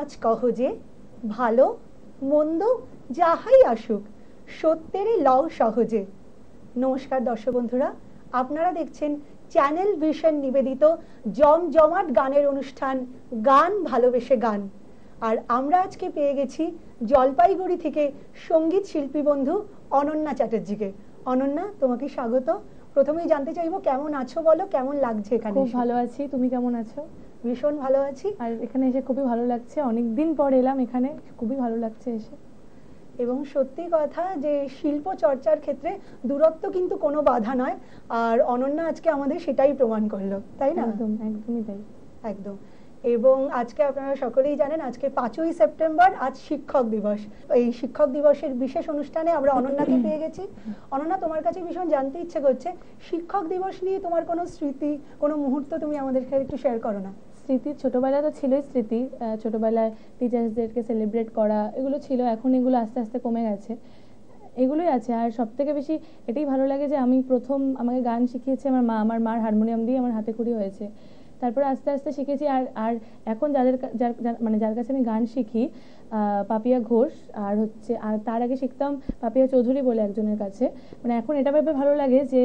আজ কহ যে ভালো মন্দ যাহাই আসুক সত্যের লও সহজে। নমস্কার দর্শক বন্ধুরা, আপনারা দেখছেন চ্যানেল ভিশন নিবেদিত জমজমাট গানের অনুষ্ঠান গান ভালোবেসে গান। আর আমরা আজকে পেয়ে গেছি জলপাইগুড়ি থেকে সঙ্গীত শিল্পী বন্ধু অনন্যা চ্যাটার্জিকে। অনন্যা, তোমাকে স্বাগত। প্রথমেই জানতে চাইবো কেমন আছো, বলো কেমন লাগছে এখানে? খুব ভালো আছি, তুমি কেমন আছো? ভীষণ ভালো আছি। আর এখানে এসে খুবই ভালো লাগছে, অনেকদিন পর এলাম এখানে, খুবই ভালো লাগছে এসে। এবং সত্যি কথা যে শিল্প চর্চার ক্ষেত্রে দূরত্ব কিন্তু কোনো বাধা নয়, আর অনন্যা আজকে আমাদের সেটাই প্রমাণ করলো, তাই না? একদম, একদমই তাই। একদম। এবং আজকে আপনারা সকলেই জানেন আজকে 5ই সেপ্টেম্বর, আজ শিক্ষক দিবস। এই শিক্ষক দিবসের বিশেষ অনুষ্ঠানে আমরা অনন্যাকে পেয়ে গেছি। অনন্যা, তোমার কাছে ভীষণ জানতে ইচ্ছে করছে, শিক্ষক দিবস নিয়ে তোমার কোনো স্মৃতি, কোনো মুহূর্ত তুমি আমাদের সাথে একটু শেয়ার করো না। স্মৃতি ছোটবেলায় তো ছিলই স্মৃতি, ছোটবেলায় টিচার্সদেরকে সেলিব্রেট করা এগুলো ছিল, এখন এগুলো আস্তে আস্তে কমে গেছে, এগুলোই আছে। আর সব থেকে বেশি এটাই ভালো লাগে যে আমি প্রথম আমাকে গান শিখিয়েছে আমার মা, আমার মার হারমোনিয়াম দিয়ে আমার হাতে খড়ি হয়েছে, তারপরে আস্তে আস্তে শিখেছি। আর এখন যার কাছে আমি গান শিখি, পাপিয়া ঘোষ, আর তার আগে শিখতাম পাপিয়া চৌধুরী বলে একজনের কাছে। মানে এখন এটা ভেবে ভালো লাগে যে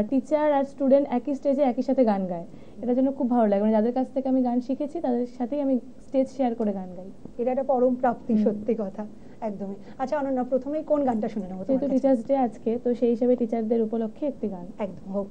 টিচার আর স্টুডেন্ট একই স্টেজে একই সাথে গান গায়, এটার জন্য খুব ভালো লাগে। মানে যাদের কাছ থেকে আমি গান শিখেছি তাদের সাথেই আমি স্টেজ শেয়ার করে গান গাই, এটা একটা পরম প্রাপ্তি, সত্যি কথা। একদমই। আচ্ছা অনন্যা, প্রথমেই কোন গানটা শুনে নেবো? যেহেতু টিচার্স ডে আজকে, তো সেই হিসেবে টিচারদের উপলক্ষে একটি গান। একদম হোক।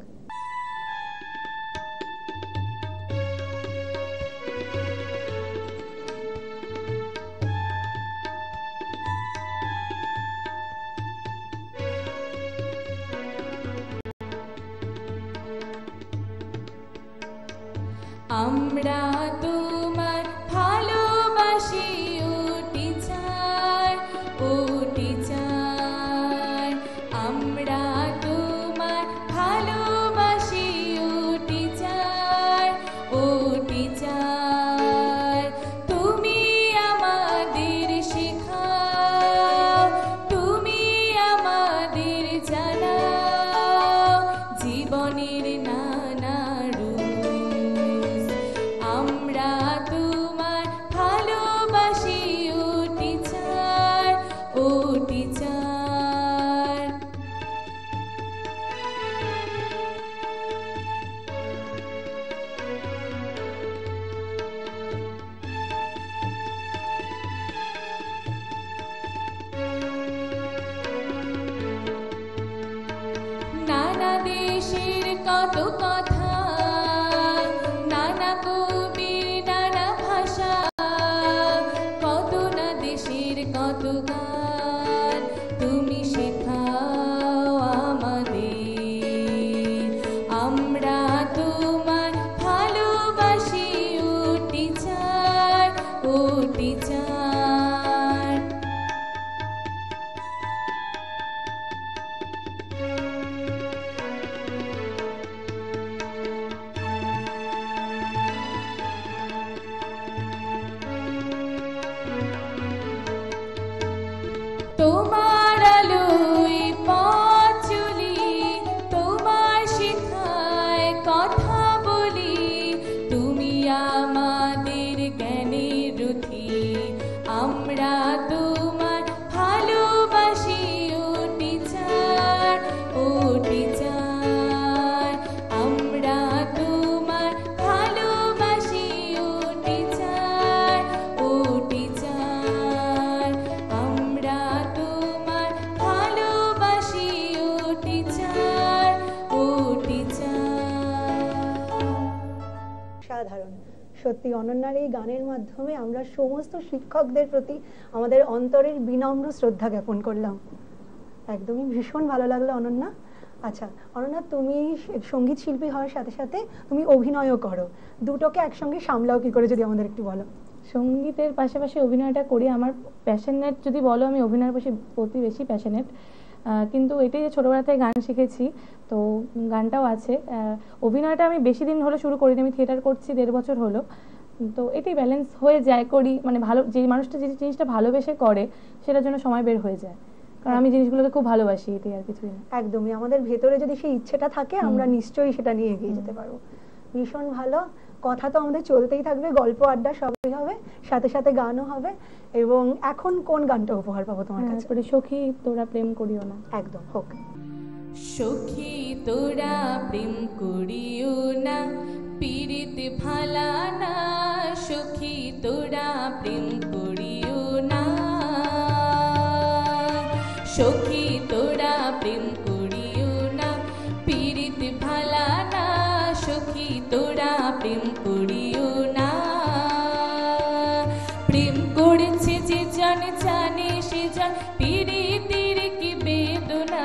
আমরা তোমার ভালোবাসি ও টিচার, ও টিচার। আমরা তোমার ভালোবাসি ও টিচার, ও টিচার। তুমি আমাদের শেখাও, তুমি আমাদের জানাও জীবনের নানা আমরা তোমার ভালোবাসি ও টিচার, ও টিচার। নানা দেশের কত কথা, নানা কবির নানা ভাষা, কত না দেশের কত গান তুমি শেখাও আমাদের। আমরা তোমার ভালোবাসি ও টিচার, ও টিচার। তোমার আলোয় পথ চলি, তোমার শিখায় কথা বলি, তুমি আমাদের জ্ঞানের রথি। আমরা তোমার ভালোবাসি ও টিচার, ও টিচার। আমরা তোমার ভালোবাসি ও টিচার, ও টিচার। আমরা তোমার ভালোবাসি ও টিচার, ও টিচার। সাধারণ। সত্যি অনন্যার এই গানের মাধ্যমে আমরা সমস্ত শিক্ষকদের প্রতি আমাদের অন্তরের বিনম্র শ্রদ্ধা জ্ঞাপন করলাম। একদমই ভীষণ ভালো লাগলো অনন্যা। আচ্ছা অনন্যা, তুমি সঙ্গীত শিল্পী হওয়ার সাথে সাথে তুমি অভিনয়ও করো, দুটোকে একসঙ্গে সামলাও কি করে, যদি আমাদের একটু বলো। সঙ্গীতের পাশাপাশি অভিনয়টা করি। আমার প্যাশনেট যদি বলো, আমি অভিনয়ের প্রতি বেশি প্যাশনেট, কিন্তু এটাই যে ছোটোবেলা থেকে গান শিখেছি, তো গানটাও আছে। অভিনয়টা আমি বেশি দিন হলো শুরু করিনি, আমি থিয়েটার করছি 1.5 বছর হলো, তো এটাই ব্যালেন্স হয়ে যায়, করি। মানে ভালো, যে মানুষটা যে জিনিসটা ভালোবেসে করে সেটার জন্য সময় বের হয়ে যায়, কারণ আমি জিনিসগুলোকে খুব ভালোবাসি, এটাই আর কিছুই না। একদমই, আমাদের ভেতরে যদি সেই ইচ্ছেটা থাকে আমরা নিশ্চয়ই সেটা নিয়ে এগিয়ে যেতে পারবো। ভীষণ ভালো। কথা তো আমাদের চলতেই থাকবে, গল্প আড্ডা সবই হবে। সাথে সাথে গানও হবে। এবং এখন কোন গানটা উপহার পাবো তোমার কাছে? তারপরে সখী তোরা প্রেম করিও না। একদম হোক। সখী তোরা প্রেম করিও না, পীড়িত ভালা না। সখী তোরা প্রেম করিও না, সখী তোরা প্রেম করিও না, পীড়িত ভালা না। সখী তোরা প্রেম করিও না। প্রেম করেছে যে জন জানে সে জন পীড়িতের কি বেদনা।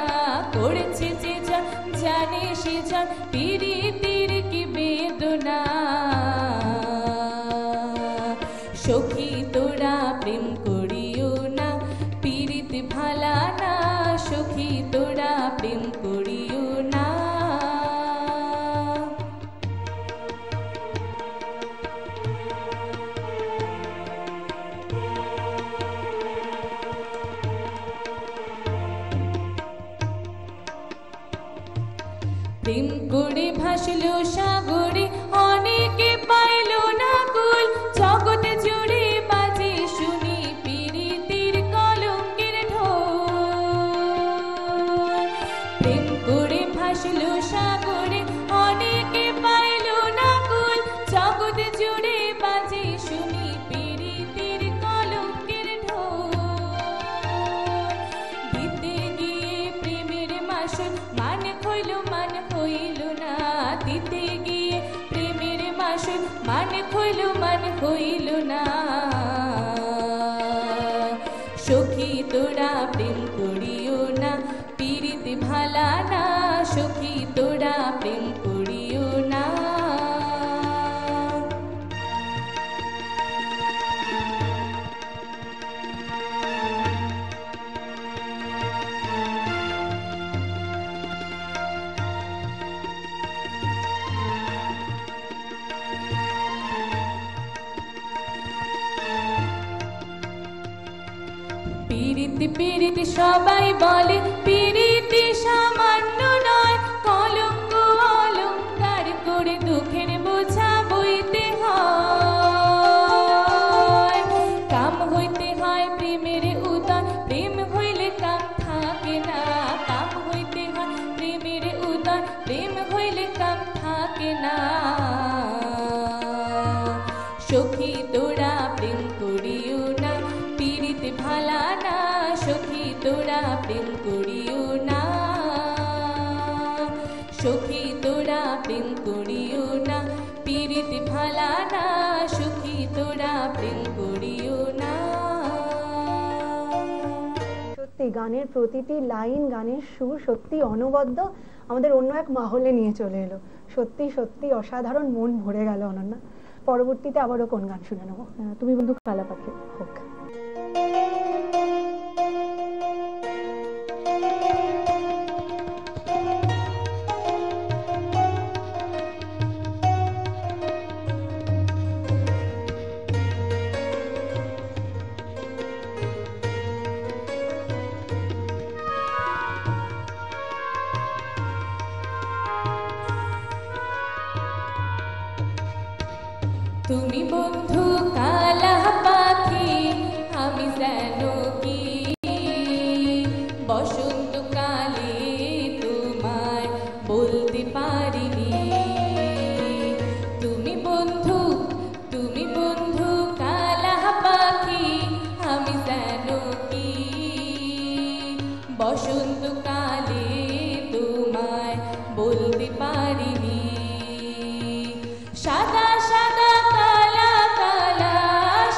করেছে যে জন জানে সে জন পীড়িতের কি বেদনা। সখী তোরা প্রেম করিও না, পীড়িত ভালা না। সখী তোরা প্রেম করিও না। প্রেম করে ভাসলো সাগরে, অনেকে পাইল না কুল। জগতে জুড়ে বাজে শুনি পীড়িতের কলঙ্কের ঢোল। প্রেম করে ভাসলো সাগরে, অনেকে পাইল না কুল। জগতে জুড়ে বাজে শুনি পীড়িতের কলঙ্কের ঢোল। দিতে গিয়ে প্রেমের মাসুল মান হইল মান হইল না। দিতে গিয়ে প্রেমের মাসুল মান হইল মান হইল না। সখী তোরা প্রেম করিও না, পীড়িত ভালা না। সখী তোরা প্রেম করিও না। পীড়িত পীড়িত সবাই বলে, পীড়িত সামান্য নয়। কলঙ্ক অলঙ্কার করে দুঃখের বোঝা বইতে হয়। কাম হইতে হয় প্রেমের উদয়, প্রেম হইলে কাম থাকে না। কাম হইতে হয় প্রেমের উদয়, প্রেম হইলে কাম থাকে না। সখী তোরা প্রেম করিও না, পীড়িত ভালা না। সখী তোরা প্রেম করিও না, সখী তোরা প্রেম করিও না, পীড়িত ভালা না। সখী তোরা প্রেম করিও না। সত্যি গানের প্রতিটি লাইন, গানের সুর সত্যি অনবদ্য, আমাদের অন্য এক মাহলে নিয়ে চলে এলো। সত্যি সত্যি অসাধারণ, মন ভরে গেল অনন্যা। পরবর্তীতে আবারও কোন গান শুনে নেবো? তুমি বন্ধু কালা পাখি। হোক। তুমি বন্ধু কালা পাখি, আমি যেন কি বসন্তকালে তোমায় বলতে পারিনি। তুমি বন্ধু কালা পাখি, আমি যেন কি বসন্তকালে তোমায় বলতে পারিনি। সাদা সাদা কালা কালা,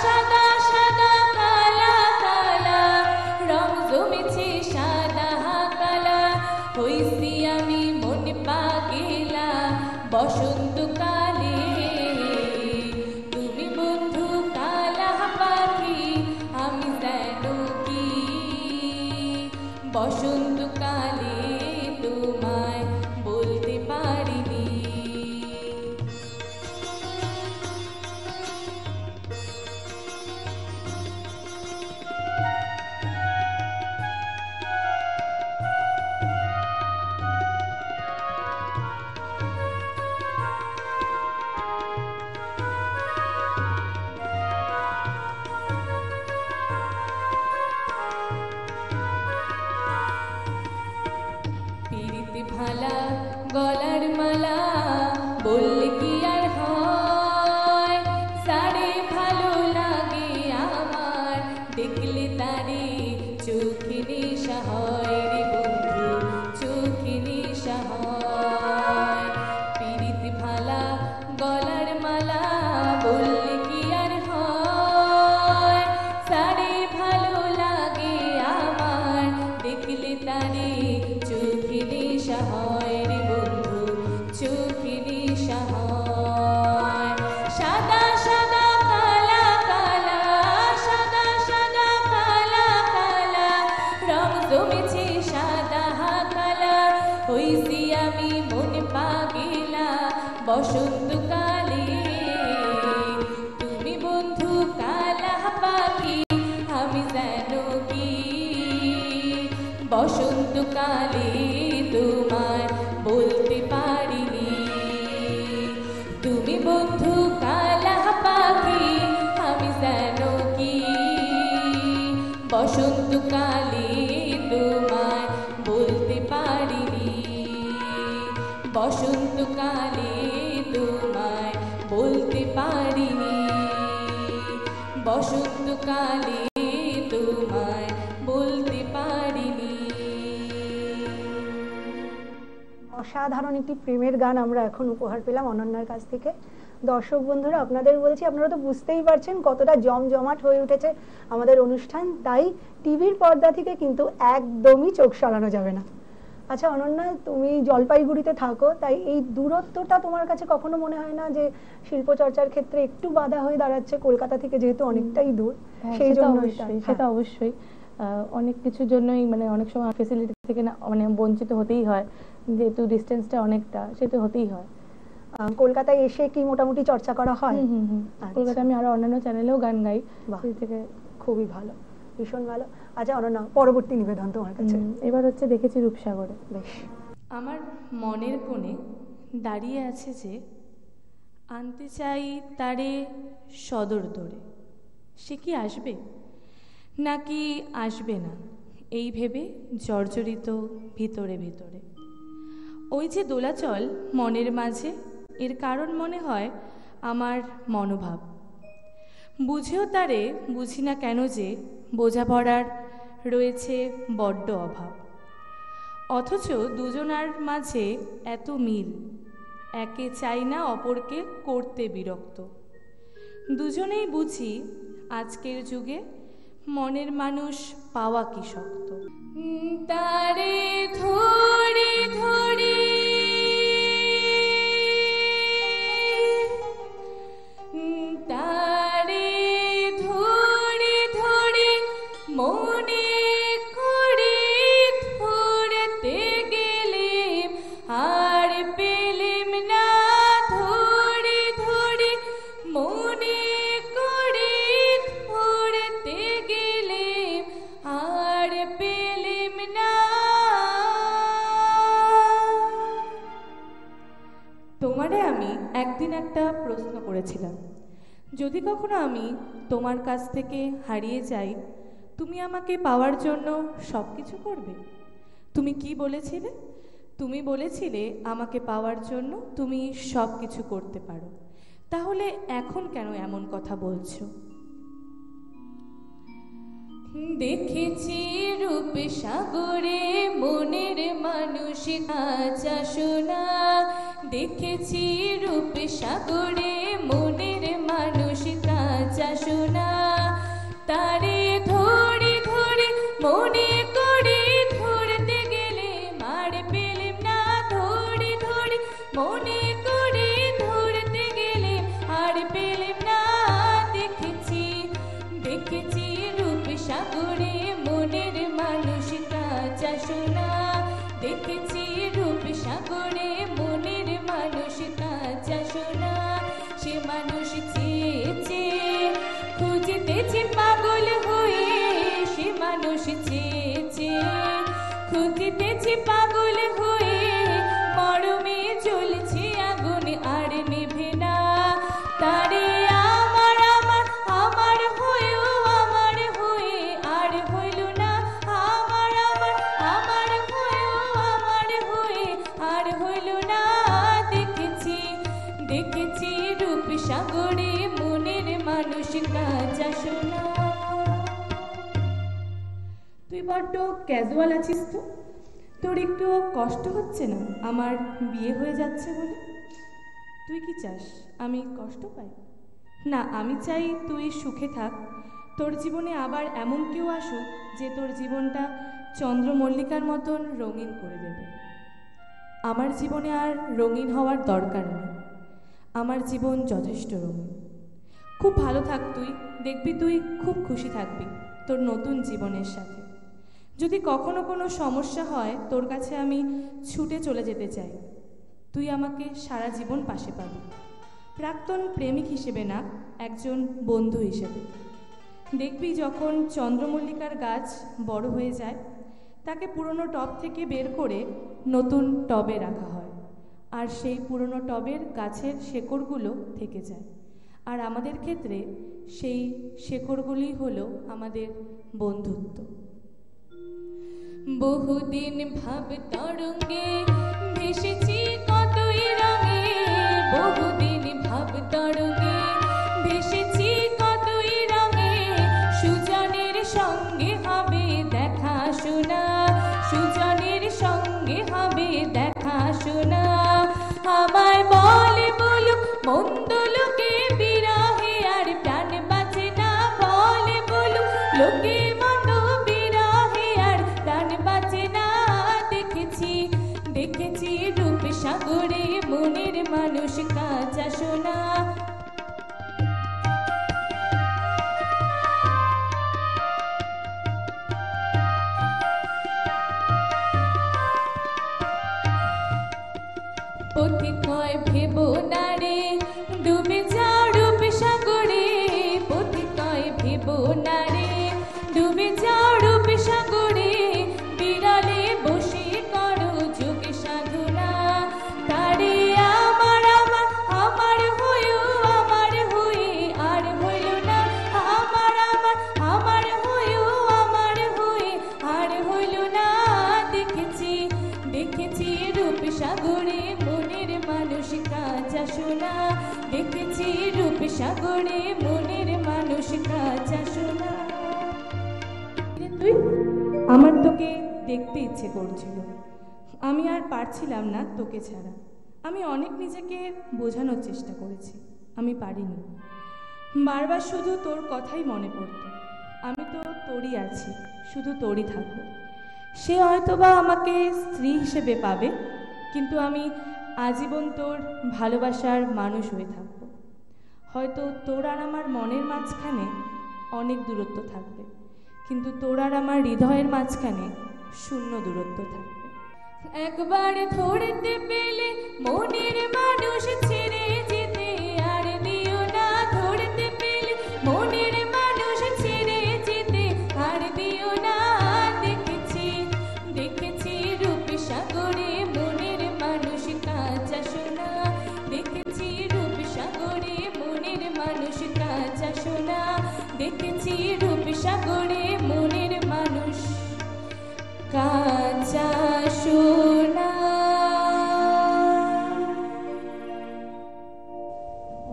সাদা সাদা কালা কালা, রং জমেছে সাদা কালা। হইছি আমি মন পাগেলা বসন্তকালে। তুমি বন্ধু কালা পাখি, আমি যেন কি বসন্তকালে তোমায় বলতে পারিনি। গলার মালা বললে কি আর হয়, সারে ভালো লাগে আমার দেখলে তারে, চোখে নেশা হয় রে বন্ধু, চোখে নেশা হয়। পিরিত ভালা গলার মালা বললে কি আর হয়, সারে ভালো লাগে আমার দেখলে তারে, চোখে নেশা হয় রে বন্ধু, চোখে নেশা হয়। সাদা সাদা কালা কালা, সাদা সাদা কালা কালা, রং জমেছে সাদা কালা, হইছি আমি মনে পাগিলা বসন্তকালে। তুমি বন্ধু কালা পাখি আমি যেন কি, বসন্তকালে তোমায় বলতে পারিনি। তুমি বন্ধু কালা পাখি আমি যেন কি, বসন্তকালে তোমায় বলতে পারিনি, বসন্তকালে তোমায় বলতে পারিনি, বসন্তকালে তোমায় বলতে পারিনি। অসাধারণ একটি প্রেমের গান আমরা এখন উপহার পেলাম অনন্যার কাছ থেকে। দর্শক বন্ধুরা, আপনাদের বলছি, আপনারা তো বুঝতেই পারছেন কতটা জমজমাট হয়ে উঠেছে আমাদের অনুষ্ঠান, তাই টিভির পর্দা থেকে কিন্তু একদমই চোখ সরানো যাবে না। আচ্ছা অনন্যা, তুমি জলপাইগুড়িতে থাকো, তাই এই দূরত্বটা তোমার কাছে কখনো মনে হয় না যে শিল্প চর্চার ক্ষেত্রে একটু বাধা হয়ে দাঁড়াচ্ছে, কলকাতা থেকে যেহেতু অনেকটাই দূর? সেই জন্য সেটা অবশ্যই অনেক কিছুর জন্যই, মানে অনেক সময় ফেসিলিটি থেকে না মানে বঞ্চিত হতেই হয়, যেহেতু ডিস্টেন্সটা অনেকটা, সেটা হতেই হয়। কলকাতায় এসে কি মোটামুটি চর্চা করা হয়? কলকাতায় আমি আরো অন্যান্য চ্যানেলেও গান গাই, সেই থেকে খুবই ভালো, ভীষণ ভালো। আচ্ছা অনন্যা, পরবর্তী নিবেদন তোমার কাছে। এবার হচ্ছে দেখেছি রূপসাগরে। বেশ। আমার মনের কোণে দাঁড়িয়ে আছে যে, আনতে চাই তারে সদর দরে, সে কি আসবে নাকি আসবে না এই ভেবে জর্জরিত ভিতরে ভিতরে। ওই যে দোলাচল মনের মাঝে, এর কারণ মনে হয় আমার মনোভাব। বুঝেও তারে বুঝি না কেন যে, বোঝাপড়ার রয়েছে বড্ড অভাব। অথচ দুজনার মাঝে এত মিল, একে চাই না অপরকে করতে বিরক্ত। দুজনেই বুঝি আজকের যুগে মনের মানুষ পাওয়া কি শক্ত। তারে ধরে ধরে তারে ধরে ধরে মনে করে ধরতে গেলেম আর পেলেম না, ধরে ধরে মনে করে ধরতে গেলেম আর পেলেম না। তোমারে আমি একদিন একটা প্রশ্ন করেছিলাম, যদি কখনো আমি তোমার কাছ থেকে হারিয়ে যাই, তুমি আমাকে পাওয়ার জন্য সব কিছু করবে? তুমি কি বলেছিলে? তুমি বলেছিলে আমাকে পাওয়ার জন্য তুমি সব কিছু করতে পারো। তাহলে এখন কেন এমন কথা বলছো? দেখেছি রূপসাগরে মনের মানুষ কাঁচা সোনা, দেখেছি রূপসাগরে মনের মানুষ কাঁচা সোনা। তারে ধরে ধরে মনে করে ধরতে গেলে মার পেলেম না, ধরে ধরে মনে করে ধরতে গেলে আর পেলেম না। দেখেছি দেখেছি রূপসাগরে মনের মানুষ কাঁচা সোনা, দেখেছি রূপসাগরে মনের মানুষ কাঁচা সোনা। সে মানুষ চেয়েছে খুঁজতেছে পাগল হয়ে, সে মানুষ চেয়েছে খুঁজতেছে পাগল হয়ে, মরমে জ্বলছে আগুন আর নেভে না। তারে আমার আমার আমার হয়েও আমার হয়ে আর হইল না, আমার আমার আমার হয়েও আমার হয়ে আর হইল না, দেখেছি দেখেছি রূপ সাগরে মনের মানুষ কাঁচা সোনা। তুই বড্ড ক্যাজুয়াল আছিস তো, তোর একটু কষ্ট হচ্ছে না আমার বিয়ে হয়ে যাচ্ছে বলে? তুই কি চাস আমি কষ্ট পাই? না, আমি চাই তুই সুখে থাক। তোর জীবনে আবার এমন কেউ আসুক যে তোর জীবনটা চন্দ্রমল্লিকার মতন রঙিন করে দেবে। আমার জীবনে আর রঙিন হওয়ার দরকার নেই, আমার জীবন যথেষ্ট রঙিন। খুব ভালো থাক তুই, দেখবি তুই খুব খুশি থাকবি তোর নতুন জীবনের সাথে। যদি কখনো কোনো সমস্যা হয় তোর কাছে আমি ছুটে চলে যেতে চাই, তুই আমাকে সারা জীবন পাশে পাবি। প্রাক্তন প্রেমিক হিসেবে না, একজন বন্ধু হিসেবে। দেখবি যখন চন্দ্রমল্লিকার গাছ বড় হয়ে যায় তাকে পুরনো টব থেকে বের করে নতুন টবে রাখা হয়, আর সেই পুরনো টবের গাছের শেকড়গুলো থেকে যায়। আর আমাদের ক্ষেত্রে সেই শেকড়গুলি হলো আমাদের বন্ধুত্ব। বহুদিন ভাব তরঙ্গে ভেসেছি কতই রঙে, বহুদিন ভাব তরঙ্গে ভেসেছি কতই রঙে। সুজনের সঙ্গে হবে দেখা শোনা, সুজনের সঙ্গে হবে দেখা শোনা। আমায় বলে বলুক মন্দ লোকে বিরহে আর প্রাণ বাঁচে না, বলে বলুক লোকে মন্দ বিরহে আর প্রাণ বাঁচে না। দেখেছি দেখেছি রূপ সাগরে মনের মানুষ কাঁচা সোনা। পথিকয় ভেবো না রে ডুবে যাও রূপ সাগরে, পথিকয় ভেবো না রে ডুবে যাও রূপ সাগরে। বিড়ালে বসে করো যোগ সাধনা, তারে আমার আমার আমার হয়েও আমার হয়ে আর হইল না। আমার আমার আমার হয়েও আমার হয়ে আর হইল না। দেখেছি দেখেছি রূপ সাগরে মনের মানুষ কাঁচা সোনা, দেখেছি রূপ সাগরে মনের মানুষ কাঁচা সোনা। তুই আমার তোকে দেখতে ইচ্ছে করছিল, আমি আর পারছিলাম না তোকে ছাড়া। আমি অনেক নিজেকে বোঝানোর চেষ্টা করেছি, আমি পারিনি। বারবার শুধু তোর কথাই মনে পড়তো। আমি তো তোরই আছি, শুধু তোরই থাকবো। সে হয়তোবা আমাকে স্ত্রী হিসেবে পাবে, কিন্তু আমি আজীবন তোর ভালোবাসার মানুষ হয়ে থাকব। হয়তো তোর আর আমার মনের মাঝখানে অনেক দূরত্ব থাকবে, কিন্তু তোর আর আমার হৃদয়ের মাঝখানে শূন্য দূরত্ব থাকবে। একবার ধরতে পেলে মনের মানুষ ছেড়ে যেতে আর দিও না, ধরতে পেলে মনের মানুষ ছেড়ে যেতে আর দিও না। দেখেছি দেখেছি রূপ সাগরে মনের মানুষ কাঁচা সোনা, দেখেছি রূপ সাগরে মনের মানুষ কাঁচা সোনা, দেখেছি রূপ সাগরে মনের মানুষ কাঁচা সোনা।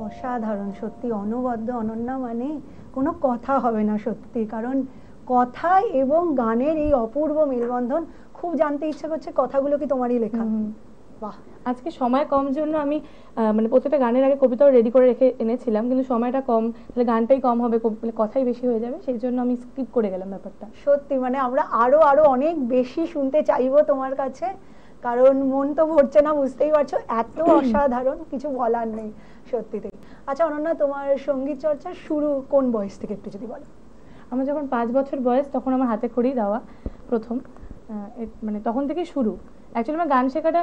অসাধারণ, সত্যি অনবদ্য, অনন্যা, মানে কোনো কথা হবে না সত্যি। কারণ কথা এবং গানের এই অপূর্ব মেলবন্ধন। খুব জানতে ইচ্ছে করছে কথাগুলো কি তোমারই লেখা? বাহ। আজকে সময় কম জন্য আমি মানে প্রত্যেকটা গানের আগে কবিতাও রেডি করে রেখে এনেছিলাম, কিন্তু সময়টা কম, তাহলে গানটাই কম হবে, কথাই বেশি হয়ে যাবে, সেই জন্য আমি স্কিপ করে গেলাম ব্যাপারটা। সত্যি মানে আমরা আরো আরো অনেক বেশি শুনতে চাইবো তোমার কাছে, কারণ মন তো ভরছে না, বুঝতেই পারছো, এত অসাধারণ, কিছু বলার নেই সত্যিতেই। আচ্ছা অনন্যা, তোমার সঙ্গীত চর্চা শুরু কোন বয়স থেকে একটু যদি বলো? আমার যখন 5 বছর বয়স তখন আমার হাতে খড়ি দেওয়া প্রথম, মানে তখন থেকে শুরু। অ্যাকচুয়ালি আমার গান শেখাটা,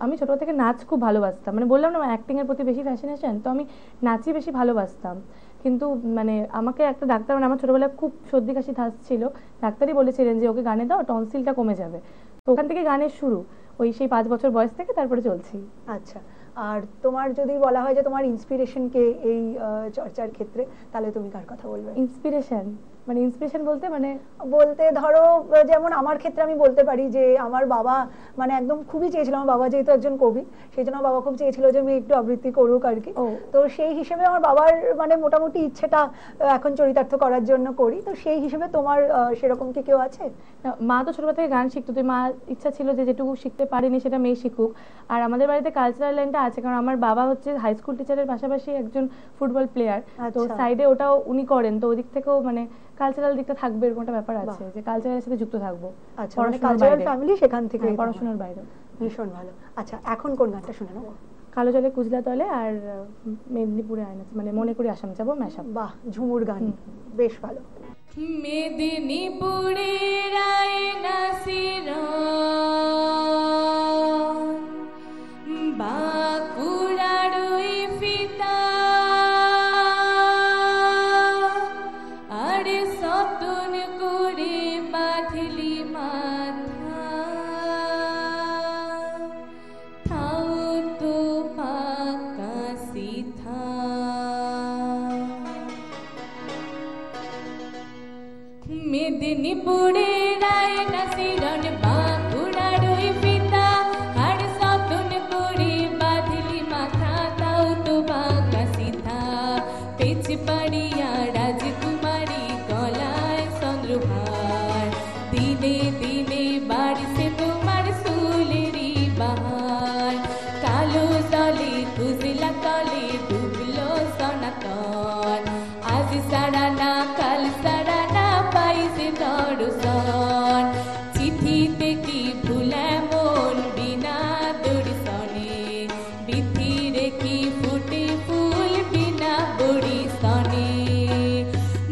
আমি ছোটো থেকে নাচ খুব ভালোবাসতাম, মানে বললাম না আমার অ্যাক্টিংয়ের প্রতি বেশি ফ্যাসিনেশন, তো আমি নাচই বেশি ভালোবাসতাম। কিন্তু মানে আমাকে একটা ডাক্তার, মানে আমার ছোটোবেলায় খুব সর্দি কাশি ছিল, ডাক্তারই বলেছিলেন যে ওকে গানে দাও, টনসিলটা কমে যাবে। তো ওখান থেকে গানের শুরু, ওই সেই 5 বছর বয়স থেকে তারপরে চলছি। আচ্ছা, আর তোমার যদি বলা হয় যে তোমার ইন্সপিরেশন কে এই চর্চার ক্ষেত্রে, তাহলে তুমি কার কথা বলবে? ইন্সপিরেশন মানে ইন্সপিরেশন বলতে মানে বলতে ধরো যেমন আমার ক্ষেত্রে আমি বলতে পারি যে আমার বাবা মানে একদম খুবই চেয়েছিল, আমার বাবা যেহেতু একজন কবি সেই জন্য বাবা খুব চেয়েছিল যে আমি একটু আবৃত্তি করুক আর কি। তো সেই হিসেবে আমার বাবার মানে মোটামুটি ইচ্ছেটা এখন চরিতার্থ করার জন্য করি। তো সেই হিসেবে তোমার সেরকম কি কেউ আছে? মা তো ছোটবেলা থেকে গান শিখতো, তো মা ইচ্ছা ছিল যে যেটুকু শিখতে পারিনি সেটা মেয়ে শিখুক। আর আমাদের বাড়িতে কালচারাল লাইনটা আছে, কারণ আমার বাবা হচ্ছে হাই স্কুল টিচারের পাশাপাশি একজন ফুটবল প্লেয়ার, তো সাইডে ওটাও উনি করেন, তো ওই দিক থেকেও মানে কালচারাল দিকটা থাকবে এরকম একটা ব্যাপার আছে যে কালচারের সাথে যুক্ত থাকবো। আচ্ছা, মানে কালচারাল ফ্যামিলি, সেখান থেকে পড়াশোনার বাইরে। ভীষণ ভালো। আচ্ছা, এখন কোন গানটা শুনে নেবো? কালো জলে কুজলা তলে আর মেদিনীপুরে আয়না মানে মনে করি আসাম যাবো ম্যাশআপ। বাহ, ঝুমুর গান, বেশ ভালো। মেদিনীপুরের আয়না শিরন বাঁকুড়ার ওই ফিতা আর সতন করে বাঁধলি মাথা থাও তো পাকা সিথা মেদিনীপুরের আয়না শিরন বাঁকুড়ার ওই ফিতা আর সতন করে বাঁধলি মাথা তাও তো বাঁকা সিথা পেছ পাড়িয়া রাজকুমারী গলায় চন্দ্রহার দিনে দিনে বাড়ছে তোমার চুলেরই বাহার কালো জলে কুজলা তলে ডুবলো সনাতন আজ সারা না কাল সারা না পাইছে দর্শন চিঠিতে কি ভুলে মন বিনা দর্শনে বিথিরে কি ফুটে ফুল বিনা বরিশনে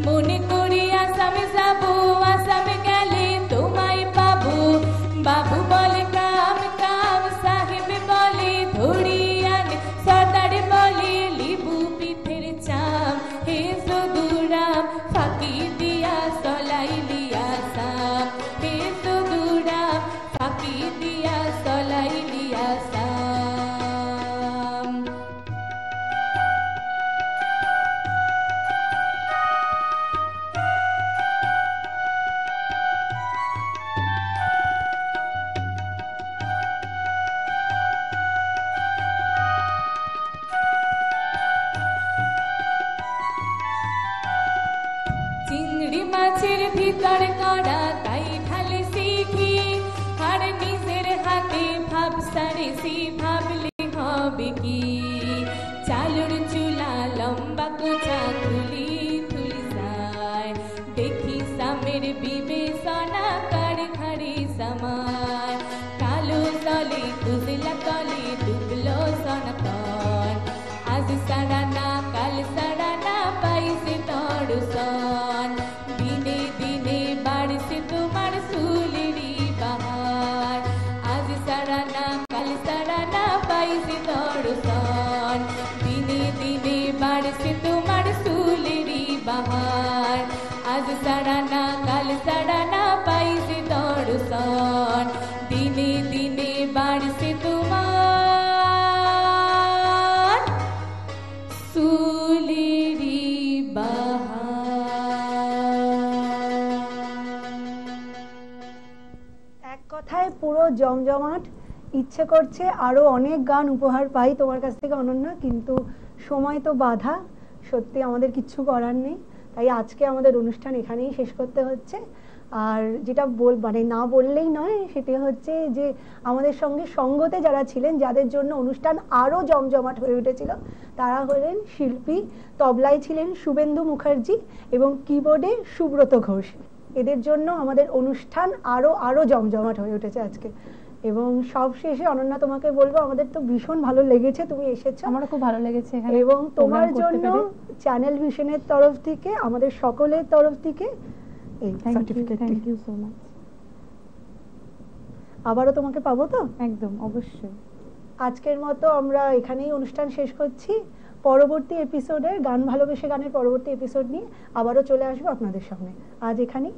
মনে করি আসামে যাবো আসামে গেলে তোমায় পাবো বাবু বলে কাম কাম সাহেব বলে ধরিয়ান সর্দার বলে লিবু পিঠের চাম হে সদুরাম ফাঁকি দিয়া সলাইলি আসাম হে সদুরাম ফাঁকি দিয়া সলাইলি আসাম চিংড়ি মাছের ভিতর করা তাই ঢালে শিখি আর নিজের হাতে ভাব সারেছি ভাবলে হবে কি চালুর চুলা লম্বা কোচা তুলি তুলি যায় দেখি সামের বিবেচনা কার ঘাড়ে সামার কালো জলে কুজলা তলে ডুবলো সনাতন আজ সারা না কাল সারা না পাইছে দর্শন দিনে দিনে বাড়ছে তোমার চুলেরই বাহার আজ সারা না কাল সারা না পাইছে দর্শন দিনে দিনে বাড়ছে তোমার চুলেরই বাহার আজ সারা না কাল সারা না পাইছে দর্শন দিনে দিনে বাড়ছে তোমার চুলেরই এক কথায় পুরো জমজমাট। ইচ্ছে করছে আরো অনেক গান উপহার পাই তোমার কাছ থেকে অনন্যা, কিন্তু সময় তো বাধা, সত্যি আমাদের কিচ্ছু করার নেই। তাই আজকে আমাদের অনুষ্ঠান এখানেই শেষ করতে হচ্ছে। আর যেটা মানে না বললেই নয়, সেটা হচ্ছে যে আমাদের সঙ্গে সঙ্গতে যারা ছিলেন, যাদের জন্য অনুষ্ঠান আরো জমজমাট হয়ে উঠেছিল, তারা হলেন শিল্পী, তবলায় ছিলেন শুভেন্দু মুখার্জি এবং কিবোর্ডে সুব্রত ঘোষ। এদের জন্য আমাদের অনুষ্ঠান আরো জমজমাট হয়ে উঠেছে আজকে। এবং সব শেষে অনন্যা তোমাকে বলবো, আমাদের তো ভীষণ ভালো লেগেছে তুমি এসেছো। আমারও খুব ভালো লেগেছে এখানে, এবং তোমার জন্য চ্যানেল ভিশনের তরফ থেকে, আমাদের সকলের তরফ থেকে এই certificate. Thank you so much. আবারও তোমাকে পাবো তো? একদম, অবশ্যই। আজকের মতো আমরা এখানেই অনুষ্ঠান শেষ করছি। পরবর্তী এপিসোডে গান ভালোবেসে গানের পরবর্তী এপিসোড নিয়ে আবারও চলে আসবো আপনাদের সামনে। আজ এখানেই।